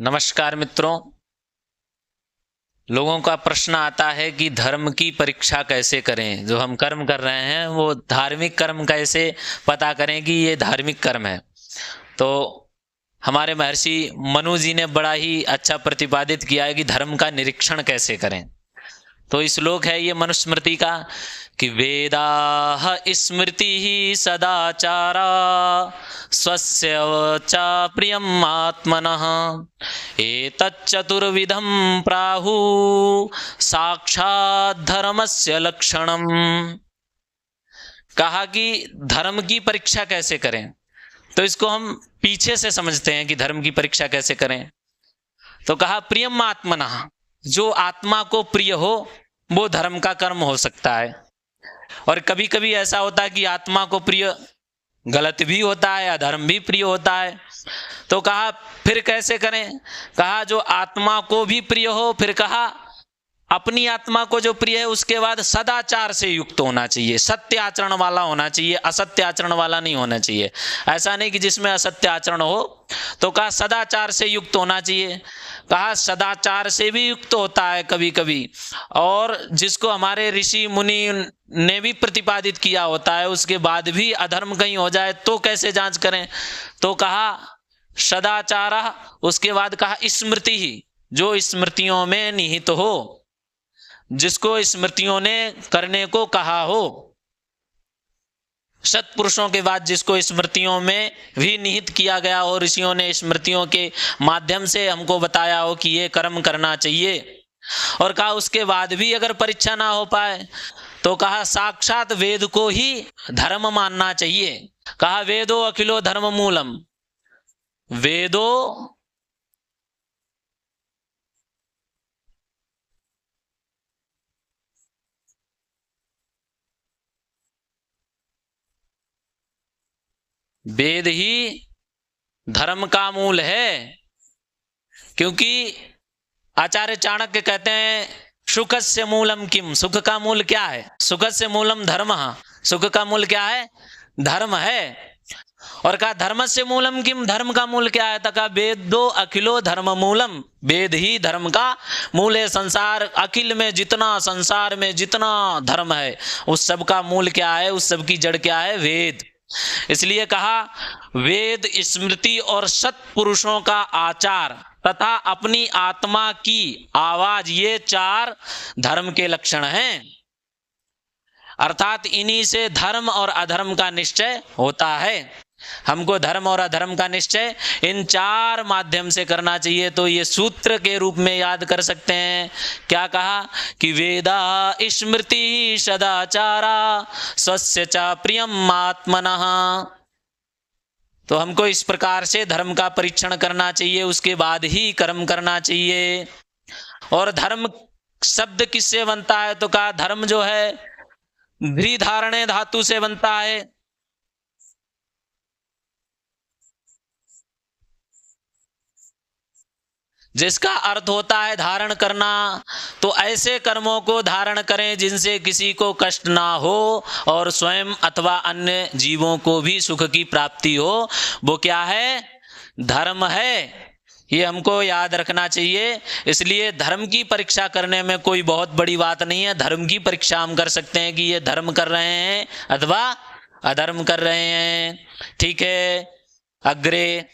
नमस्कार मित्रों। लोगों का प्रश्न आता है कि धर्म की परीक्षा कैसे करें। जो हम कर्म कर रहे हैं वो धार्मिक कर्म कैसे पता करें कि ये धार्मिक कर्म है। तो हमारे महर्षि मनु जी ने बड़ा ही अच्छा प्रतिपादित किया है कि धर्म का निरीक्षण कैसे करें। तो श्लोक है ये मनुस्मृति का कि वेदाः स्मृतिः सदाचारा स्वस्य च प्रियम् आत्मनः एतच्चतुर्विधं प्राहुः साक्षात् धर्मस्य लक्षणम्। कहा कि धर्म की परीक्षा कैसे करें। तो इसको हम पीछे से समझते हैं कि धर्म की परीक्षा कैसे करें। तो कहा प्रियम् आत्मनः, जो आत्मा को प्रिय हो वो धर्म का कर्म हो सकता है। और कभी कभी ऐसा होता है कि आत्मा को प्रिय गलत भी होता है, अधर्म भी प्रिय होता है। तो कहा फिर कैसे करें। कहा जो आत्मा को भी प्रिय हो, फिर कहा अपनी आत्मा को जो प्रिय है उसके बाद सदाचार से युक्त होना चाहिए, सत्य आचरण वाला होना चाहिए, असत्य आचरण वाला नहीं होना चाहिए। ऐसा नहीं कि जिसमें असत्य आचरण हो। तो कहा सदाचार से युक्त होना चाहिए। कहा सदाचार से भी युक्त होता है कभी कभी, और जिसको हमारे ऋषि मुनि ने भी प्रतिपादित किया होता है उसके बाद भी अधर्म कहीं हो जाए तो कैसे जांच करें। तो कहा सदाचार, उसके बाद कहा स्मृति ही, जो स्मृतियों में निहित हो, जिसको स्मृतियों ने करने को कहा हो। सत्पुरुषों के बाद जिसको स्मृतियों में भी निहित किया गया हो, ऋषियों ने स्मृतियों के माध्यम से हमको बताया हो कि ये कर्म करना चाहिए। और कहा उसके बाद भी अगर परीक्षा ना हो पाए तो कहा साक्षात वेद को ही धर्म मानना चाहिए। कहा वेदो अखिलो धर्म मूलम, वेदो वेद ही धर्म का मूल है। क्योंकि आचार्य चाणक्य कहते हैं सुखस्य मूलम किम, सुख का मूल क्या है। सुखस्य मूलम धर्म, सुख का मूल क्या है, धर्म है। और कहा धर्मस्य मूलम किम, धर्म का मूल क्या है। तो कहा वेदो अखिलो धर्म मूलम, वेद ही धर्म का मूल है। संसार अखिल में जितना, संसार में जितना धर्म है उस सब का मूल क्या है, उस सब की जड़ क्या है, वेद। इसलिए कहा वेद, स्मृति और सत्पुरुषों का आचार तथा अपनी आत्मा की आवाज, ये चार धर्म के लक्षण हैं। अर्थात इन्हीं से धर्म और अधर्म का निश्चय होता है। हमको धर्म और अधर्म का निश्चय इन चार माध्यम से करना चाहिए। तो ये सूत्र के रूप में याद कर सकते हैं। क्या कहा कि वेदा स्मृति सदाचारा स्वस्य च प्रियम् आत्मनः। तो हमको इस प्रकार से धर्म का परीक्षण करना चाहिए, उसके बाद ही कर्म करना चाहिए। और धर्म शब्द किससे बनता है। तो कहा धर्म जो है ध्री धारणे धातु से बनता है। जिसका अर्थ होता है धारण करना। तो ऐसे कर्मों को धारण करें जिनसे किसी को कष्ट ना हो और स्वयं अथवा अन्य जीवों को भी सुख की प्राप्ति हो। वो क्या है, धर्म है। ये हमको याद रखना चाहिए। इसलिए धर्म की परीक्षा करने में कोई बहुत बड़ी बात नहीं है। धर्म की परीक्षा हम कर सकते हैं कि ये धर्म कर रहे हैं अथवा अधर्म कर रहे हैं। ठीक है, अग्रे